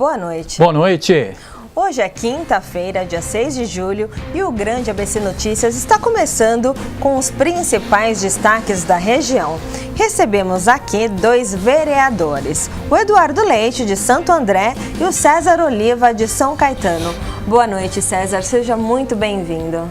Boa noite. Boa noite. Hoje é quinta-feira, dia 6 de julho, e o Grande ABC Notícias está começando com os principais destaques da região. Recebemos aqui 2 vereadores, o Eduardo Leite, de Santo André, e o César Oliva, de São Caetano. Boa noite, César. Seja muito bem-vindo.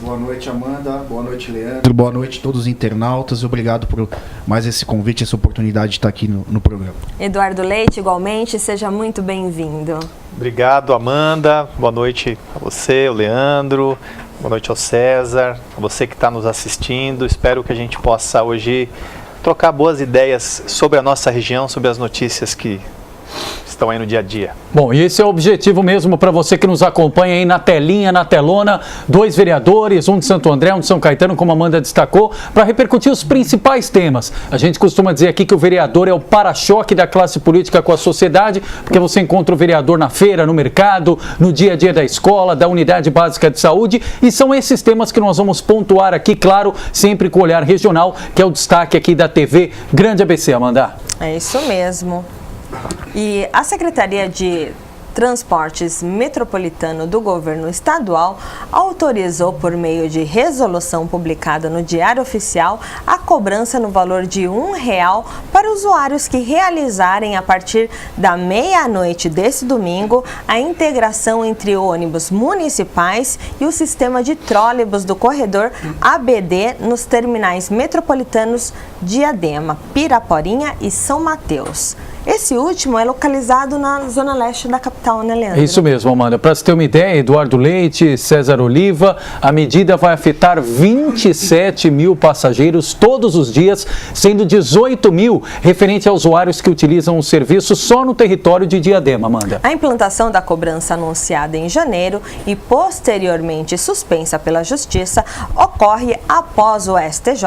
Boa noite, Amanda. Boa noite, Leandro. Boa noite a todos os internautas. Obrigado por mais esse convite, essa oportunidade de estar aqui no programa. Eduardo Leite, igualmente, seja muito bem-vindo. Obrigado, Amanda. Boa noite a você, o Leandro. Boa noite ao César, a você que está nos assistindo. Espero que a gente possa hoje trocar boas ideias sobre a nossa região, sobre as notícias que estão aí no dia a dia. Bom, e esse é o objetivo mesmo para você que nos acompanha aí na telinha, na telona. 2 vereadores, um de Santo André, um de São Caetano, como a Amanda destacou, para repercutir os principais temas. A gente costuma dizer aqui que o vereador é o para-choque da classe política com a sociedade, porque você encontra o vereador na feira, no mercado, no dia a dia da escola, da unidade básica de saúde, e são esses temas que nós vamos pontuar aqui, claro, sempre com o olhar regional, que é o destaque aqui da TV Grande ABC, Amanda. É isso mesmo. E a Secretaria de Transportes Metropolitano do Governo Estadual autorizou, por meio de resolução publicada no Diário Oficial, a cobrança no valor de R$1 para usuários que realizarem, a partir da meia-noite desse domingo, a integração entre ônibus municipais e o sistema de trólebus do corredor ABD nos terminais metropolitanos Diadema, Piraporinha e São Mateus. Esse último é localizado na zona leste da capital, né, Leandro? Isso mesmo, Amanda. Para você ter uma ideia, Eduardo Leite, César Oliva, a medida vai afetar 27 mil passageiros todos os dias, sendo 18 mil referente a usuários que utilizam o serviço só no território de Diadema, Amanda. A implantação da cobrança anunciada em janeiro e posteriormente suspensa pela Justiça ocorre após o STJ,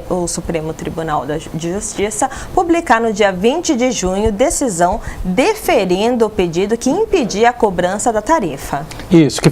o Supremo Tribunal de Justiça, publicar no dia 20 de junho decisão deferindo o pedido que impedia a cobrança da tarifa. Isso, que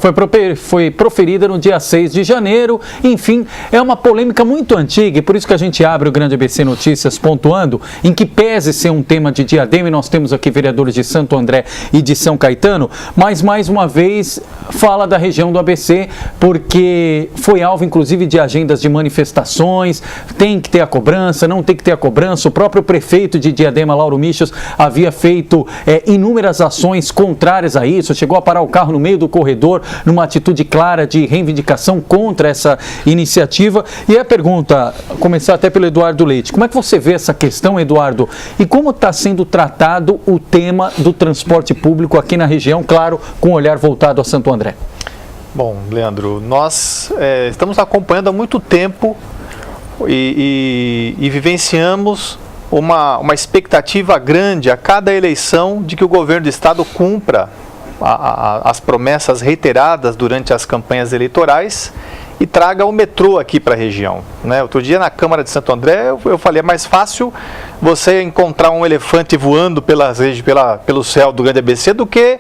foi proferida no dia 6 de janeiro. Enfim, é uma polêmica muito antiga e por isso que a gente abre o Grande ABC Notícias pontuando, em que pese ser um tema de Diadema, e nós temos aqui vereadores de Santo André e de São Caetano, mas mais uma vez fala da região do ABC, porque foi alvo inclusive de agendas de manifestações, tem que ter a cobrança, não tem que ter a cobrança. O próprio prefeito de Diadema, Lauro Michels, havia feito inúmeras ações contrárias a isso, chegou a parar o carro no meio do corredor, numa atitude clara de reivindicação contra essa iniciativa. E a pergunta, começar até pelo Eduardo Leite, como é que você vê essa questão, Eduardo, e como está sendo tratado o tema do transporte público aqui na região, claro, com o olhar voltado a Santo André? Bom, Leandro, nós estamos acompanhando há muito tempo e vivenciamos uma expectativa grande a cada eleição de que o governo do estado cumpra as promessas reiteradas durante as campanhas eleitorais e traga o metrô aqui para a região, né? Outro dia na Câmara de Santo André eu falei, é mais fácil você encontrar um elefante voando pelo céu do Grande ABC do que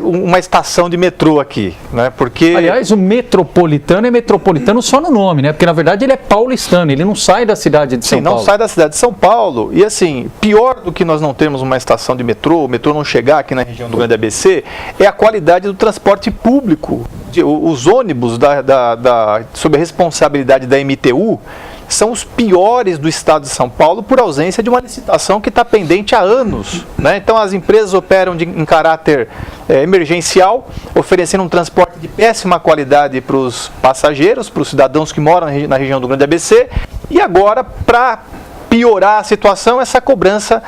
uma estação de metrô aqui, né? Porque... Aliás, o metropolitano é metropolitano só no nome, né? Porque na verdade ele é paulistano, ele não sai da cidade de São Paulo. Sim, não sai da cidade de São Paulo. E assim, pior do que nós não termos uma estação de metrô, o metrô não chegar aqui na região do Grande ABC, é a qualidade do transporte público. Os ônibus sob a responsabilidade da MTU são os piores do estado de São Paulo por ausência de uma licitação que está pendente há anos, né? Então as empresas operam em caráter emergencial, oferecendo um transporte de péssima qualidade para os passageiros, para os cidadãos que moram na região do Grande ABC, e agora, para piorar a situação, essa cobrança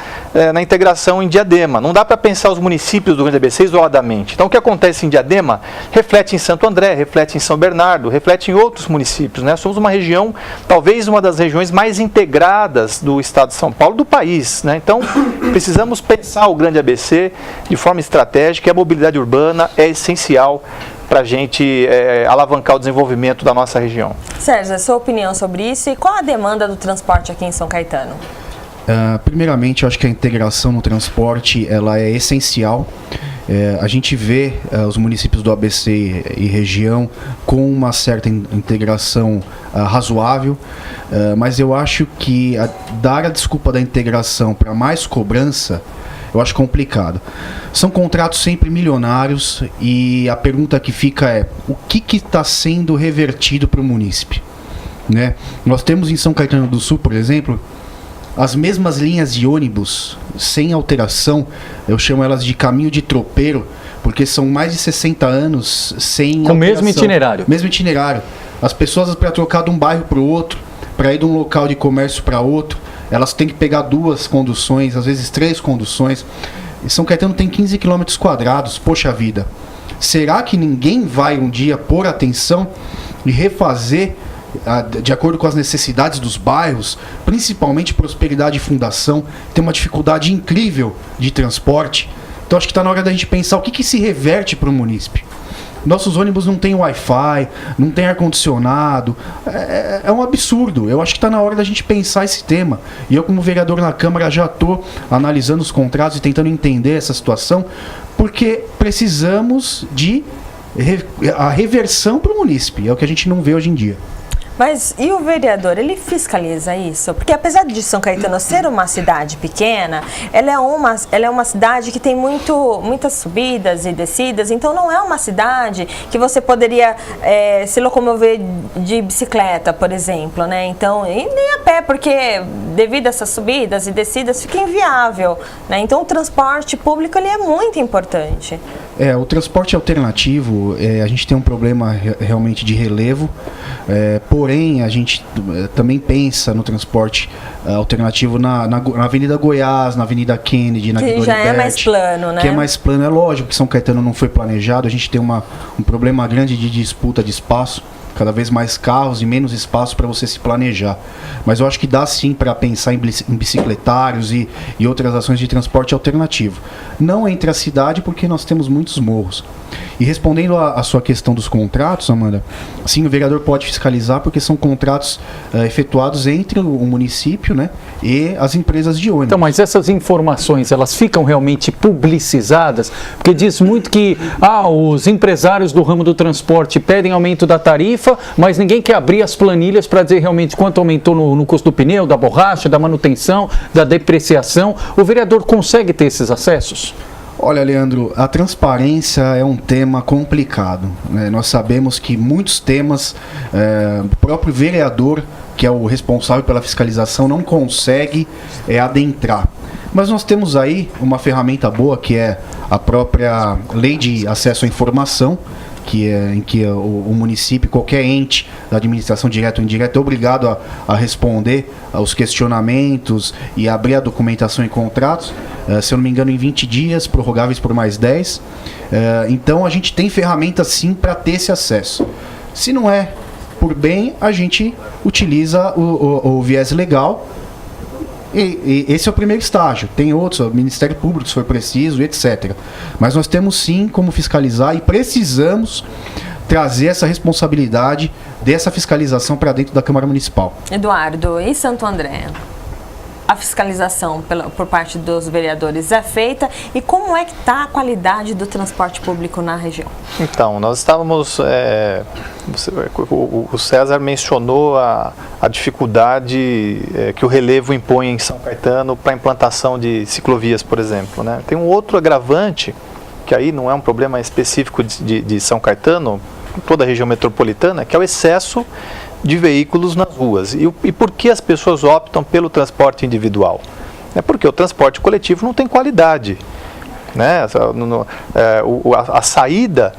na integração em Diadema. Não dá para pensar os municípios do Grande ABC isoladamente. Então, o que acontece em Diadema reflete em Santo André, reflete em São Bernardo, reflete em outros municípios, né? Somos uma região, talvez uma das regiões mais integradas do estado de São Paulo, do país, né? Então, precisamos pensar o Grande ABC de forma estratégica, e a mobilidade urbana é essencial para a gente alavancar o desenvolvimento da nossa região. Sérgio, a sua opinião sobre isso e qual a demanda do transporte aqui em São Caetano? Primeiramente, eu acho que a integração no transporte ela é essencial. A gente vê os municípios do ABC e região com uma certa integração razoável, mas eu acho que dar a desculpa da integração para mais cobrança, eu acho complicado. São contratos sempre milionários e a pergunta que fica é: o que está sendo revertido para o munícipe? Né? Nós temos em São Caetano do Sul, por exemplo, as mesmas linhas de ônibus sem alteração. Eu chamo elas de caminho de tropeiro, porque são mais de 60 anos sem com o alteração. Mesmo itinerário. As pessoas, para trocar de um bairro para o outro, para ir de um local de comércio para outro, elas têm que pegar 2 conduções, às vezes 3 conduções. E São Caetano tem 15 quilômetros quadrados. Poxa vida, será que ninguém vai um dia pôr atenção e refazer de acordo com as necessidades dos bairros, principalmente Prosperidade e Fundação, tem uma dificuldade incrível de transporte? Então acho que está na hora da gente pensar o que se reverte para o munícipe. Nossos ônibus não têm Wi-Fi, não tem ar-condicionado, é um absurdo. Eu acho que está na hora da gente pensar esse tema. E eu, como vereador na Câmara, já estou analisando os contratos e tentando entender essa situação, porque precisamos de a reversão para o munícipe, é o que a gente não vê hoje em dia. Mas e o vereador, ele fiscaliza isso? Porque apesar de São Caetano ser uma cidade pequena, ela é uma cidade que tem muitas subidas e descidas, então não é uma cidade que você poderia se locomover de bicicleta, por exemplo, né? Então, e nem a pé, porque devido a essas subidas e descidas fica inviável, né? Então o transporte público ele é muito importante. O transporte alternativo, a gente tem um problema realmente de relevo, porém a gente também pensa no transporte alternativo na Avenida Goiás, na Avenida Kennedy, na Guido já Liberti, é mais plano, né? Que é mais plano. É lógico que São Caetano não foi planejado, a gente tem um problema grande de disputa de espaço, cada vez mais carros e menos espaço para você se planejar. Mas eu acho que dá sim para pensar em bicicletários e outras ações de transporte alternativo. Não entre a cidade, porque nós temos muitos morros. E respondendo à sua questão dos contratos, Amanda, sim, o vereador pode fiscalizar, porque são contratos efetuados entre o município, né, e as empresas de ônibus. Então, mas essas informações, elas ficam realmente publicizadas? Porque diz muito que os empresários do ramo do transporte pedem aumento da tarifa, mas ninguém quer abrir as planilhas para dizer realmente quanto aumentou no custo do pneu, da borracha, da manutenção, da depreciação. O vereador consegue ter esses acessos? Olha, Leandro, a transparência é um tema complicado, né? Nós sabemos que muitos temas, o próprio vereador, que é o responsável pela fiscalização, não consegue adentrar. Mas nós temos aí uma ferramenta boa, que é a própria Lei de Acesso à Informação, em que o município, qualquer ente da administração direta ou indireta, é obrigado a responder aos questionamentos e abrir a documentação em contratos, se eu não me engano, em 20 dias, prorrogáveis por mais 10. Então a gente tem ferramentas sim para ter esse acesso. Se não é por bem, a gente utiliza o viés legal. E esse é o primeiro estágio. Tem outros, o Ministério Público, se for preciso, etc. Mas nós temos sim como fiscalizar e precisamos trazer essa responsabilidade dessa fiscalização para dentro da Câmara Municipal. Eduardo, e Santo André? A fiscalização por parte dos vereadores é feita, e como é que está a qualidade do transporte público na região? Então, nós estávamos, o César mencionou a dificuldade que o relevo impõe em São Caetano para a implantação de ciclovias, por exemplo, né? Tem um outro agravante, que aí não é um problema específico de São Caetano, toda a região metropolitana, que é o excesso de veículos nas ruas. E por que as pessoas optam pelo transporte individual? É porque o transporte coletivo não tem qualidade, né? A saída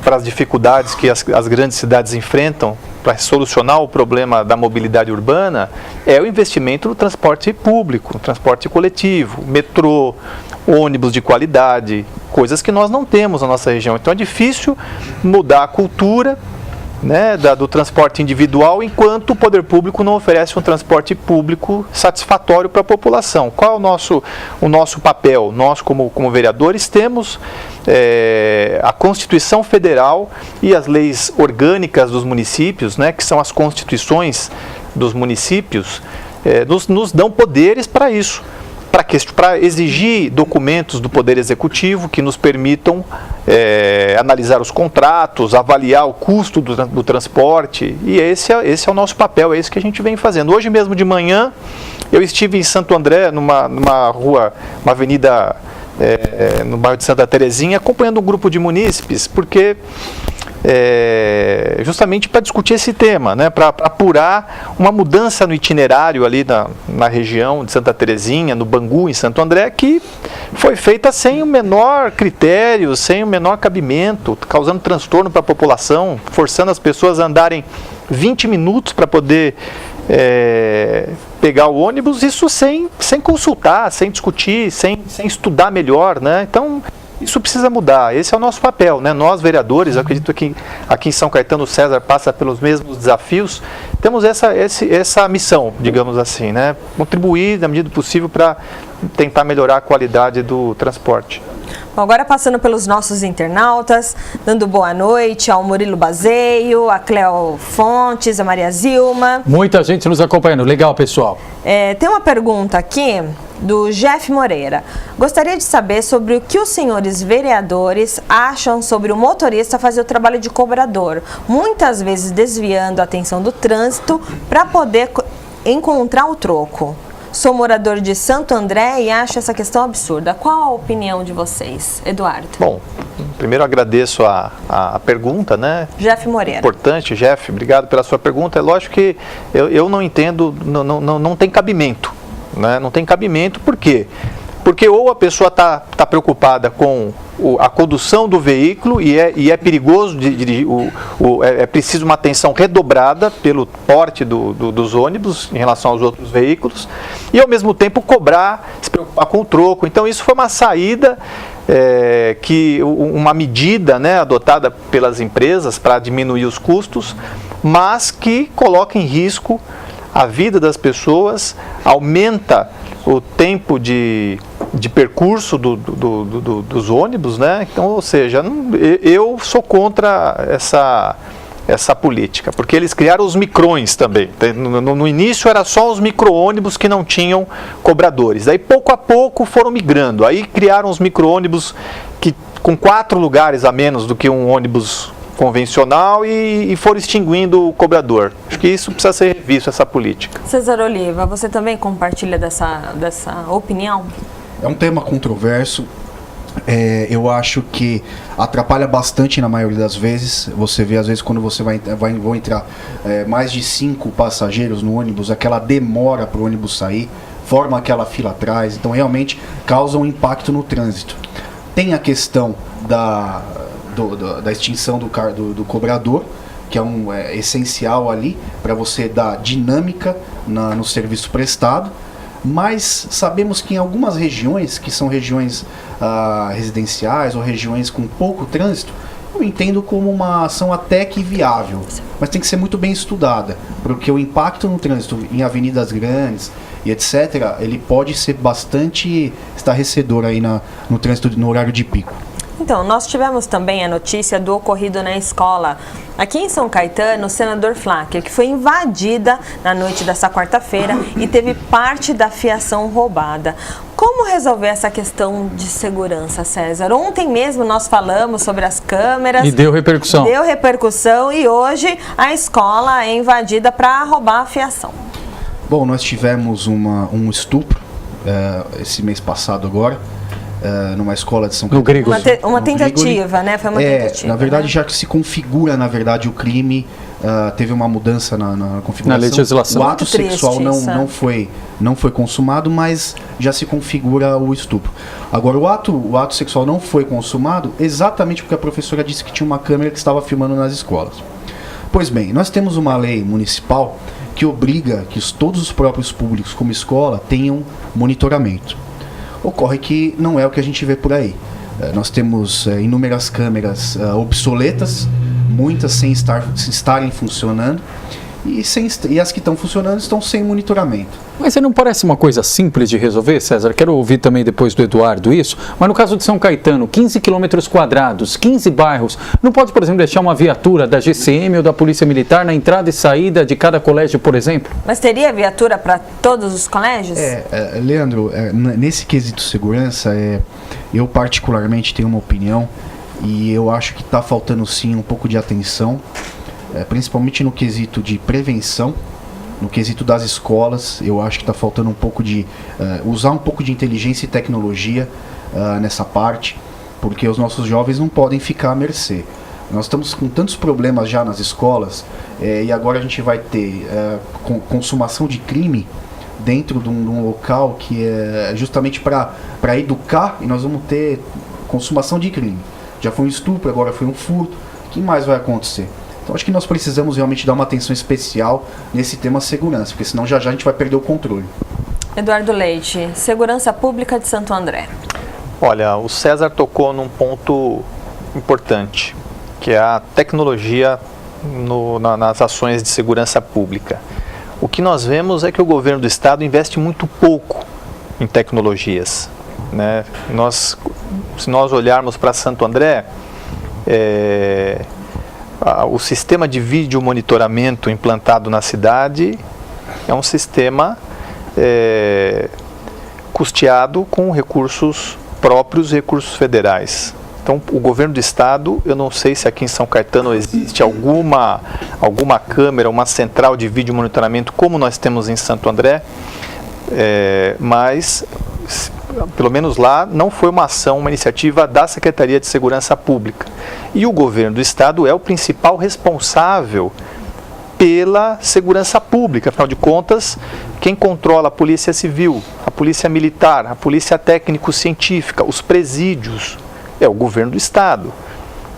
para as dificuldades que as grandes cidades enfrentam para solucionar o problema da mobilidade urbana é o investimento no transporte público, transporte coletivo, metrô, ônibus de qualidade, coisas que nós não temos na nossa região. Então é difícil mudar a cultura, né, do transporte individual, enquanto o poder público não oferece um transporte público satisfatório para a população. Qual é o nosso papel? Nós, como vereadores, temos a Constituição Federal e as leis orgânicas dos municípios, né, que são as constituições dos municípios, nos dão poderes para isso. para exigir documentos do Poder Executivo que nos permitam analisar os contratos, avaliar o custo do transporte, e esse é o nosso papel, é isso que a gente vem fazendo. Hoje mesmo de manhã, eu estive em Santo André, numa rua, uma avenida no bairro de Santa Terezinha, acompanhando um grupo de munícipes, porque justamente para discutir esse tema, né, para apurar uma mudança no itinerário ali na região de Santa Terezinha, no Bangu, em Santo André, que foi feita sem o menor critério, sem o menor cabimento, causando transtorno para a população, forçando as pessoas a andarem 20 minutos para poder pegar o ônibus, isso sem consultar, sem discutir, sem estudar melhor, né? Então, isso precisa mudar, esse é o nosso papel, né? Nós, vereadores, eu acredito que aqui em São Caetano o César passa pelos mesmos desafios, temos essa missão, digamos assim, né? Contribuir, na medida do possível, para tentar melhorar a qualidade do transporte. Bom, agora passando pelos nossos internautas, dando boa noite ao Murilo Bazeio, a Cleo Fontes, a Maria Zilma. Muita gente nos acompanhando, legal, pessoal. Tem uma pergunta aqui do Jeff Moreira. Gostaria de saber sobre o que os senhores vereadores acham sobre o motorista fazer o trabalho de cobrador, muitas vezes desviando a atenção do trânsito para poder encontrar o troco. Sou morador de Santo André e acho essa questão absurda. Qual a opinião de vocês, Eduardo? Bom, primeiro agradeço a pergunta, né? Jeff Moreira. Importante, Jeff, obrigado pela sua pergunta. É lógico que eu não entendo, não tem cabimento, né? Não tem cabimento, por quê? Porque ou a pessoa está preocupada com a condução do veículo e é perigoso, é preciso uma atenção redobrada pelo porte dos ônibus em relação aos outros veículos, e ao mesmo tempo se preocupar com o troco. Então isso foi uma saída, uma medida, né, adotada pelas empresas para diminuir os custos, mas que coloca em risco a vida das pessoas, aumenta o tempo de percurso dos ônibus, né? Então, ou seja, eu sou contra essa política, porque eles criaram os micrões também. No início era só os micro-ônibus que não tinham cobradores. Daí pouco a pouco foram migrando. Aí criaram os micro-ônibus com 4 lugares a menos do que um ônibus convencional e foram extinguindo o cobrador. Acho que isso precisa ser revisto, essa política. César Oliva, você também compartilha dessa opinião? É um tema controverso. Eu acho que atrapalha bastante na maioria das vezes. Você vê, às vezes, quando você vão entrar mais de 5 passageiros no ônibus, aquela demora para o ônibus sair, forma aquela fila atrás, então realmente causa um impacto no trânsito. Tem a questão da extinção do cobrador, que é essencial ali para você dar dinâmica no serviço prestado, mas sabemos que em algumas regiões, que são regiões residenciais ou regiões com pouco trânsito, eu entendo como uma ação até que viável, mas tem que ser muito bem estudada, porque o impacto no trânsito em avenidas grandes e etc., ele pode ser bastante estarrecedor aí no trânsito no horário de pico. Então, nós tivemos também a notícia do ocorrido na escola aqui em São Caetano, o senador Flávio, que foi invadida na noite dessa quarta-feira e teve parte da fiação roubada. Como resolver essa questão de segurança, César? Ontem mesmo nós falamos sobre as câmeras. E deu repercussão. Deu repercussão e hoje a escola é invadida para roubar a fiação. Bom, nós tivemos um estupro esse mês passado agora. Numa escola de São Caetano. No Grigoli. Uma tentativa, né? Foi uma tentativa. Na verdade, né? Já que se configura, o crime, teve uma mudança na configuração. Na legislação. O ato sexual não foi consumado, mas já se configura o estupro. Agora, o ato sexual não foi consumado exatamente porque a professora disse que tinha uma câmera que estava filmando nas escolas. Pois bem, nós temos uma lei municipal que obriga que todos os próprios públicos, como escola, tenham monitoramento. Ocorre que não é o que a gente vê por aí. Nós temos inúmeras câmeras obsoletas, muitas sem estarem funcionando, e as que estão funcionando estão sem monitoramento. Mas não parece uma coisa simples de resolver, César? Quero ouvir também depois do Eduardo isso, mas no caso de São Caetano, 15 quilômetros quadrados, 15 bairros, não pode, por exemplo, deixar uma viatura da GCM ou da Polícia Militar na entrada e saída de cada colégio, por exemplo? Mas teria viatura para todos os colégios? Leandro, nesse quesito segurança, eu particularmente tenho uma opinião e eu acho que está faltando sim um pouco de atenção, principalmente no quesito de prevenção, no quesito das escolas. Eu acho que está faltando um pouco de usar um pouco de inteligência e tecnologia nessa parte, porque os nossos jovens não podem ficar à mercê. Nós estamos com tantos problemas já nas escolas e agora a gente vai ter consumação de crime dentro de um local que é justamente para educar, e nós vamos ter consumação de crime. Já foi um estupro, agora foi um furto. O que mais vai acontecer? Então acho que nós precisamos realmente dar uma atenção especial nesse tema segurança, porque senão já a gente vai perder o controle. Eduardo Leite, segurança pública de Santo André. Olha, o César tocou num ponto importante, que é a tecnologia nas ações de segurança pública. O que nós vemos é que o governo do estado investe muito pouco em tecnologias, né? Se nós olharmos para Santo André, o sistema de vídeo monitoramento implantado na cidade é um sistema custeado com recursos próprios e recursos federais. Então, o governo do estado, eu não sei se aqui em São Caetano existe alguma câmera, uma central de vídeo monitoramento como nós temos em Santo André, mas pelo menos lá não foi uma ação, uma iniciativa da Secretaria de Segurança Pública. E o governo do estado é o principal responsável pela segurança pública. Afinal de contas, quem controla a Polícia Civil, a Polícia Militar, a Polícia Técnico-Científica, os presídios, é o governo do estado,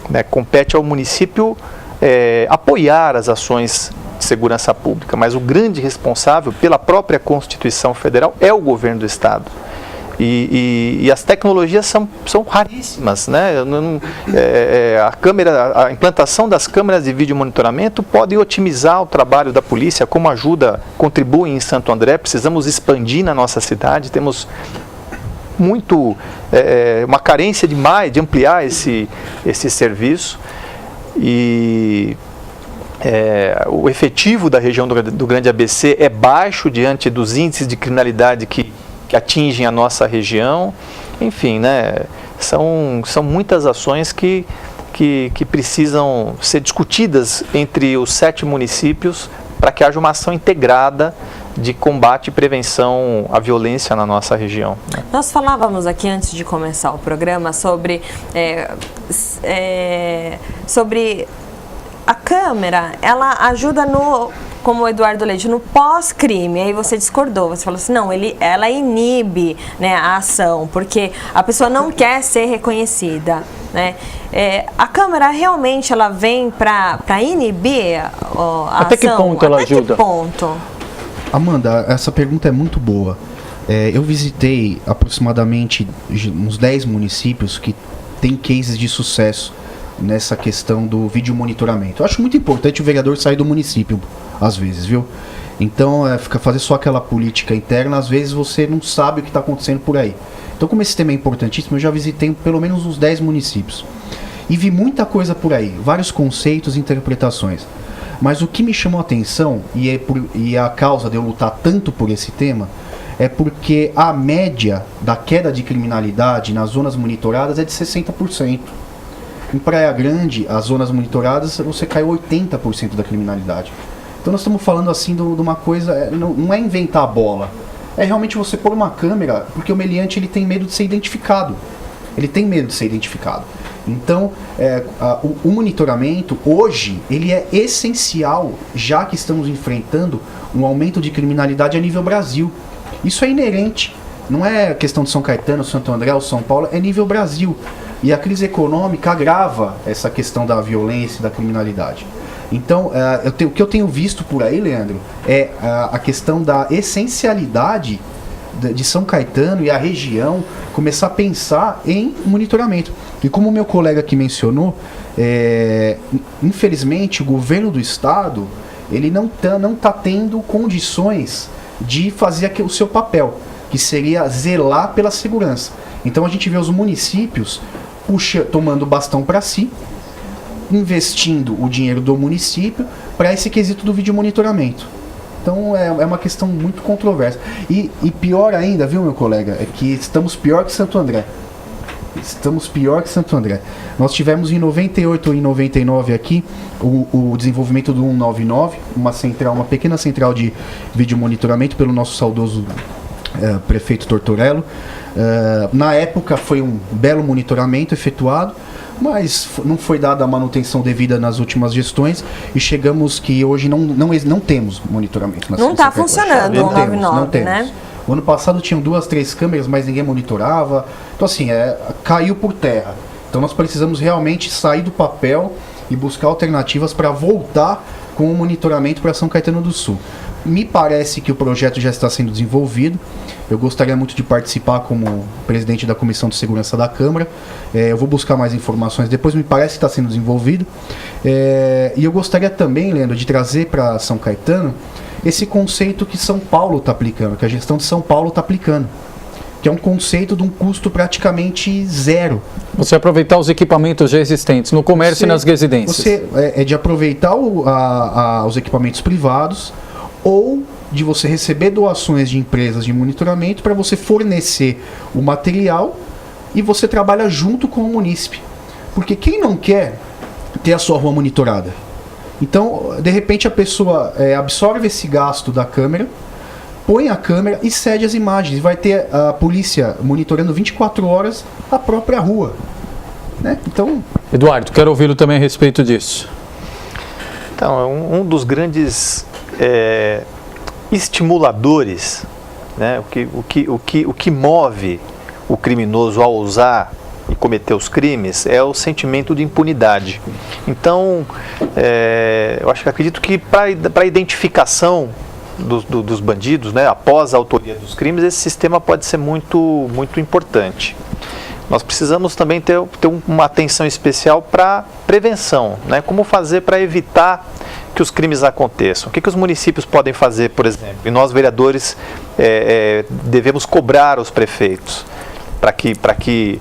né? Compete ao município apoiar as ações de segurança pública, mas o grande responsável pela própria Constituição Federal é o governo do estado. E as tecnologias são raríssimas, né? A implantação das câmeras de vídeo monitoramento pode otimizar o trabalho da polícia, como contribui em Santo André. Precisamos expandir na nossa cidade, temos uma carência demais de ampliar esse serviço, e o efetivo da região do Grande ABC é baixo diante dos índices de criminalidade que atingem a nossa região. Enfim, né, são muitas ações que precisam ser discutidas entre os 7 municípios para que haja uma ação integrada de combate e prevenção à violência na nossa região. Nós falávamos aqui antes de começar o programa sobre a câmera. Ela ajuda como o Eduardo Leite, no pós-crime. Aí você discordou, você falou assim, não, ela inibe, né, a ação, porque a pessoa não quer ser reconhecida, né? A câmera realmente ela vem para inibir a ação? Até que ponto ela ajuda? Até que ponto? Amanda, essa pergunta é muito boa. Eu visitei aproximadamente uns 10 municípios que têm cases de sucesso nessa questão do vídeo monitoramento. Eu acho muito importante o vereador sair do município, às vezes, viu? Então, fazer só aquela política interna, às vezes você não sabe o que está acontecendo por aí. Então, como esse tema é importantíssimo, eu já visitei pelo menos uns 10 municípios. E vi muita coisa por aí, vários conceitos e interpretações. Mas o que me chamou a atenção, e a causa de eu lutar tanto por esse tema, é porque a média da queda de criminalidade nas zonas monitoradas é de 60%. Em Praia Grande, as zonas monitoradas, você caiu 80% da criminalidade. Então nós estamos falando assim de uma coisa, não é inventar a bola. É realmente você pôr uma câmera, porque o meliante ele tem medo de ser identificado. Ele tem medo de ser identificado. Então, o monitoramento, hoje, ele é essencial, já que estamos enfrentando um aumento de criminalidade a nível Brasil. Isso é inerente. Não é questão de São Caetano, Santo André ou São Paulo, é nível Brasil. E a crise econômica agrava essa questão da violência e da criminalidade. Então, o que eu tenho visto por aí, Leandro, é a questão da essencialidade de São Caetano e a região começar a pensar em monitoramento. E como o meu colega aqui mencionou, infelizmente o governo do estado ele não tá tendo condições de fazer o seu papel, que seria zelar pela segurança. Então a gente vê os municípios tomando o bastão para si, investindo o dinheiro do município para esse quesito do vídeo monitoramento. Então é uma questão muito controversa. E pior ainda, viu, meu colega, é que estamos pior que Santo André. Estamos pior que Santo André. Nós tivemos em 98 e 99 aqui o desenvolvimento do 199, uma pequena central de vídeo monitoramento pelo nosso saudoso prefeito Tortorello. Na época foi um belo monitoramento efetuado, mas não foi dada a manutenção devida nas últimas gestões e chegamos que hoje não temos monitoramento. Não está funcionando o 199, né? O ano passado tinham 2, 3 câmeras, mas ninguém monitorava. Então assim, caiu por terra. Então nós precisamos realmente sair do papel e buscar alternativas para voltar com o monitoramento para São Caetano do Sul. Me parece que o projeto já está sendo desenvolvido. Eu gostaria muito de participar como presidente da Comissão de Segurança da Câmara. Eu vou buscar mais informações depois, me parece que está sendo desenvolvido. E eu gostaria também, Leandro, de trazer para São Caetano esse conceito que São Paulo está aplicando, que a gestão de São Paulo está aplicando, que é um conceito de um custo praticamente zero. Você aproveitar os equipamentos já existentes no comércio e nas residências. É de aproveitar os equipamentos privados ou de você receber doações de empresas de monitoramento para você fornecer o material e você trabalha junto com o munícipe. Porque quem não quer ter a sua rua monitorada? Então, de repente, a pessoa absorve esse gasto da câmera, põe a câmera e cede as imagens. E vai ter a polícia monitorando 24 horas a própria rua. Né? Então... Eduardo, quero ouvi-lo também a respeito disso. Então, um dos grandes estimuladores, né? o que move o criminoso a ousar e cometer os crimes é o sentimento de impunidade. Então, eu acredito que para a identificação dos bandidos, né, após a autoria dos crimes, esse sistema pode ser muito, muito importante. Nós precisamos também ter uma atenção especial para prevenção, né? Como fazer para evitar que os crimes aconteçam. O que os municípios podem fazer, por exemplo? E nós, vereadores, devemos cobrar os prefeitos para que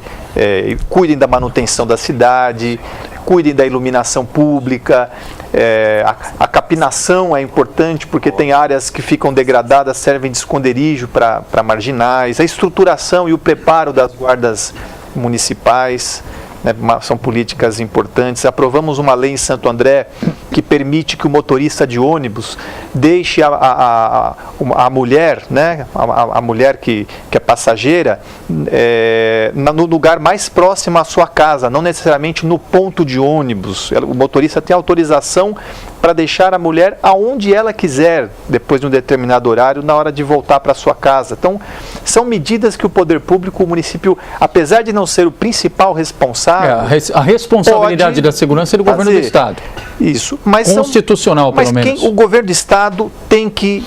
cuidem da manutenção da cidade, cuidem da iluminação pública. A capinação é importante porque tem áreas que ficam degradadas, servem de esconderijo para marginais. A estruturação e o preparo das guardas municipais, né, são políticas importantes. Aprovamos uma lei em Santo André que permite que o motorista de ônibus deixe a mulher, né, a mulher que é passageira, no lugar mais próximo à sua casa, não necessariamente no ponto de ônibus. O motorista tem autorização para deixar a mulher aonde ela quiser, depois de um determinado horário, na hora de voltar para sua casa. Então, são medidas que o poder público, o município, apesar de não ser o principal responsável... A responsabilidade da segurança é do governo do Estado. Isso. Mas constitucional, pelo menos. O governo do Estado tem que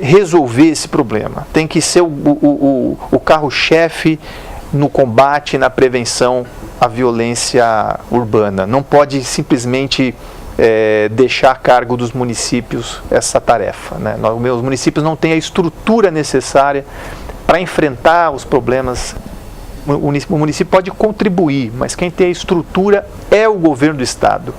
resolver esse problema. Tem que ser o carro-chefe no combate, na prevenção à violência urbana. Não pode simplesmente deixar a cargo dos municípios essa tarefa, né? Os municípios não têm a estrutura necessária para enfrentar os problemas. O município pode contribuir, mas quem tem a estrutura é o governo do Estado.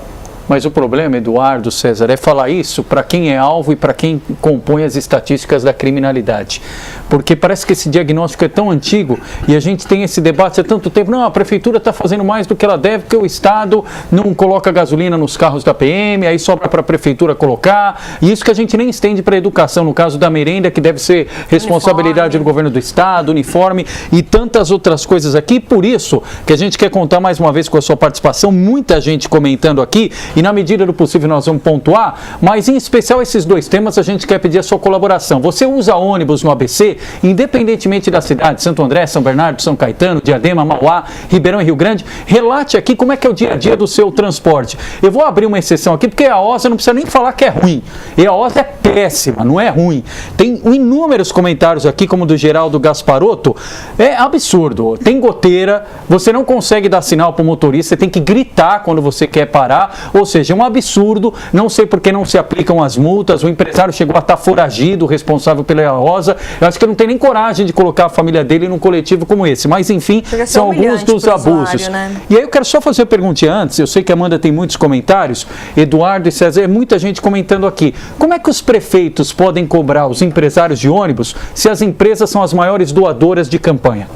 Mas o problema, Eduardo, César, é falar isso para quem é alvo e para quem compõe as estatísticas da criminalidade. Porque parece que esse diagnóstico é tão antigo e a gente tem esse debate há tanto tempo. Não, a prefeitura está fazendo mais do que ela deve, porque o Estado não coloca gasolina nos carros da PM, aí sobra para a prefeitura colocar. E isso que a gente nem estende para a educação, no caso da merenda, que deve ser responsabilidade do governo do Estado, uniforme e tantas outras coisas aqui. Por isso que a gente quer contar mais uma vez com a sua participação, muita gente comentando aqui. E na medida do possível nós vamos pontuar, mas em especial esses dois temas a gente quer pedir a sua colaboração. Você usa ônibus no ABC, independentemente da cidade, Santo André, São Bernardo, São Caetano, Diadema, Mauá, Ribeirão e Rio Grande? Relate aqui como é que é o dia a dia do seu transporte. Eu vou abrir uma exceção aqui, porque a EAOSA não precisa nem falar que é ruim. EAOSA é péssima, não é ruim. Tem inúmeros comentários aqui, como do Geraldo Gasparotto, é absurdo. Tem goteira, você não consegue dar sinal para o motorista, você tem que gritar quando você quer parar, ou seja, é um absurdo, não sei por que não se aplicam as multas, o empresário chegou a estar foragido, responsável pela Rosa, eu acho que não tem nem coragem de colocar a família dele num coletivo como esse, mas enfim, são alguns dos abusos. Né? E aí eu quero só fazer uma pergunta antes, eu sei que a Amanda tem muitos comentários, Eduardo e César, muita gente comentando aqui, como é que os prefeitos podem cobrar os empresários de ônibus se as empresas são as maiores doadoras de campanha?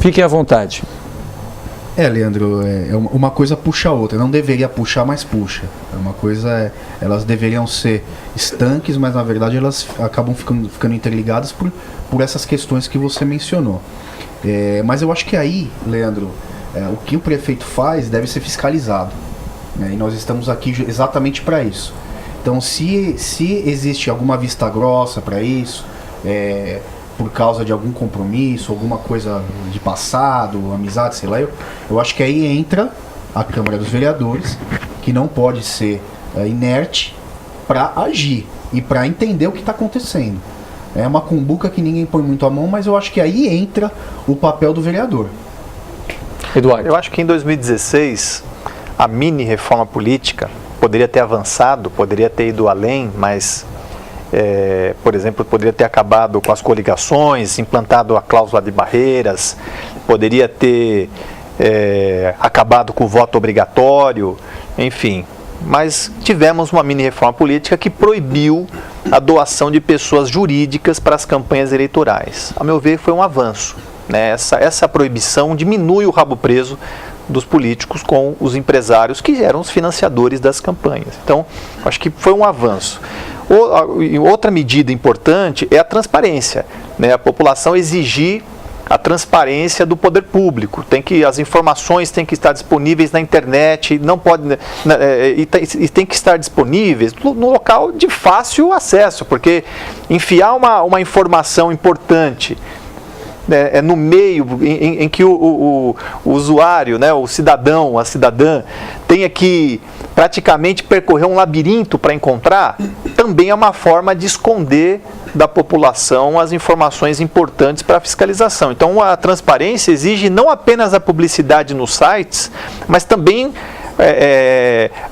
Fiquem à vontade. Leandro, uma coisa puxa a outra. Não deveria puxar, mas puxa. Uma coisa elas deveriam ser estanques, mas na verdade elas acabam ficando interligadas por essas questões que você mencionou. Mas eu acho que aí, Leandro, o que o prefeito faz deve ser fiscalizado. E nós estamos aqui exatamente para isso. Então, se existe alguma vista grossa para isso, por causa de algum compromisso, alguma coisa de passado, amizade, sei lá, eu acho que aí entra a Câmara dos Vereadores, que não pode ser inerte para agir e para entender o que está acontecendo. É uma cumbuca que ninguém põe muito a mão, mas eu acho que aí entra o papel do vereador. Eduardo. Eu acho que em 2016, a mini reforma política poderia ter avançado, poderia ter ido além, mas, por exemplo, poderia ter acabado com as coligações, implantado a cláusula de barreiras, poderia ter acabado com o voto obrigatório, enfim. Mas tivemos uma mini reforma política que proibiu a doação de pessoas jurídicas para as campanhas eleitorais. A meu ver, foi um avanço. Né? Essa proibição diminui o rabo preso dos políticos com os empresários que eram os financiadores das campanhas. Então, acho que foi um avanço. Outra medida importante é a transparência, né? A população exigir a transparência do poder público. As informações têm que estar disponíveis na internet, não pode, e tem que estar disponíveis no local de fácil acesso, porque enfiar uma informação importante no meio em que o usuário, né, o cidadão, a cidadã, tenha que praticamente percorrer um labirinto para encontrar, também é uma forma de esconder da população as informações importantes para a fiscalização. Então, a transparência exige não apenas a publicidade nos sites, mas também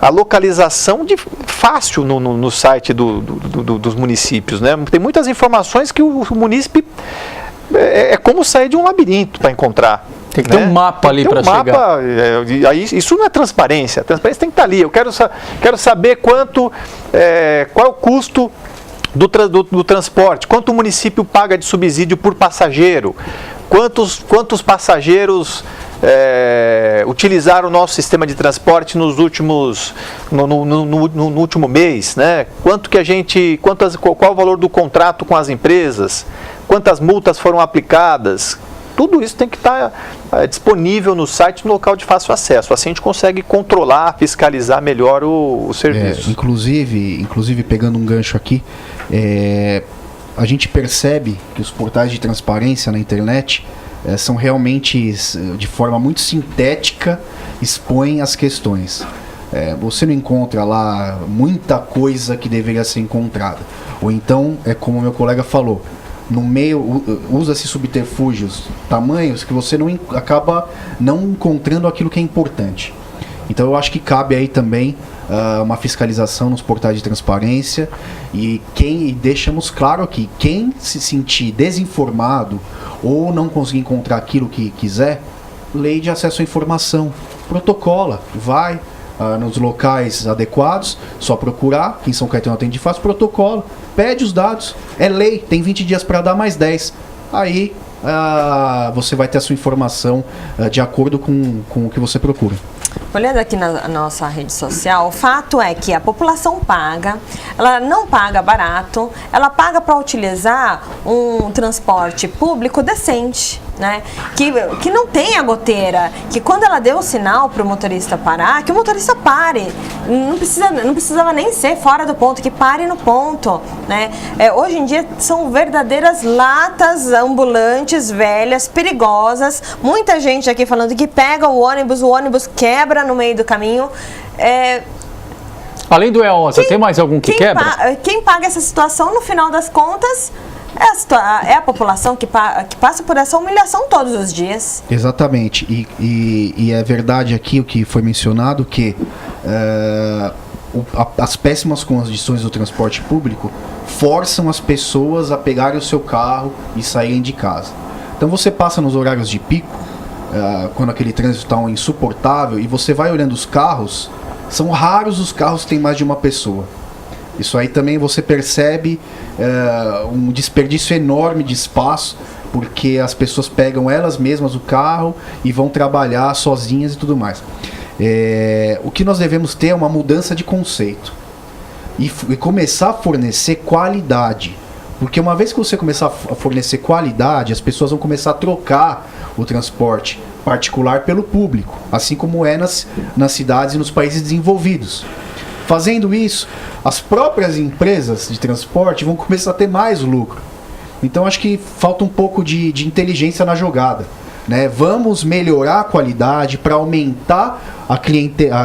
a localização fácil no site dos municípios. Né? Tem muitas informações que o munícipe é como sair de um labirinto para encontrar. Tem que ter um mapa ali para chegar. Isso não é transparência. A transparência tem que estar ali. Eu quero saber qual é o custo do transporte, quanto o município paga de subsídio por passageiro, quantos passageiros utilizaram o nosso sistema de transporte no último mês, né? Qual o valor do contrato com as empresas, quantas multas foram aplicadas. Tudo isso tem que estar disponível no site, no local de fácil acesso. Assim a gente consegue controlar, fiscalizar melhor o serviço. Inclusive, pegando um gancho aqui, a gente percebe que os portais de transparência na internet são realmente, de forma muito sintética, expõem as questões. Você não encontra lá muita coisa que deveria ser encontrada. Ou então, como meu colega falou, no meio usa-se subterfúgios tamanhos que você acaba não encontrando aquilo que é importante. Então eu acho que cabe aí também uma fiscalização nos portais de transparência e deixamos claro que quem se sentir desinformado ou não conseguir encontrar aquilo que quiser, lei de acesso à informação, protocola, vai nos locais adequados, só procurar, quem São Caetano atende fácil, protocolo, pede os dados, é lei, tem 20 dias para dar mais 10. Aí você vai ter a sua informação de acordo com o que você procura. Olhando aqui na nossa rede social, o fato é que a população paga, ela não paga barato, ela paga para utilizar um transporte público decente, né? Que não tenha goteira, que quando ela deu o sinal para o motorista parar, que o motorista pare, não precisava nem ser fora do ponto, que pare no ponto, né? Hoje em dia são verdadeiras latas ambulantes, velhas, perigosas, muita gente aqui falando que pega o ônibus quebra no meio do caminho. Além do EOSA, tem mais algum que quebra? Quem paga essa situação, no final das contas, é a população que passa por essa humilhação todos os dias. Exatamente. E é verdade aqui o que foi mencionado, que as péssimas condições do transporte público forçam as pessoas a pegarem o seu carro e saírem de casa. Então você passa nos horários de pico, quando aquele trânsito está insuportável, e você vai olhando os carros, são raros os carros que têm mais de uma pessoa. Isso aí também você percebe um desperdício enorme de espaço, porque as pessoas pegam elas mesmas o carro e vão trabalhar sozinhas e tudo mais. O que nós devemos ter é uma mudança de conceito e começar a fornecer qualidade. Porque uma vez que você começar a fornecer qualidade, as pessoas vão começar a trocar o transporte particular pelo público, assim como é nas cidades e nos países desenvolvidos. Fazendo isso, as próprias empresas de transporte vão começar a ter mais lucro. Então acho que falta um pouco de inteligência na jogada, né? Vamos melhorar a qualidade para aumentar a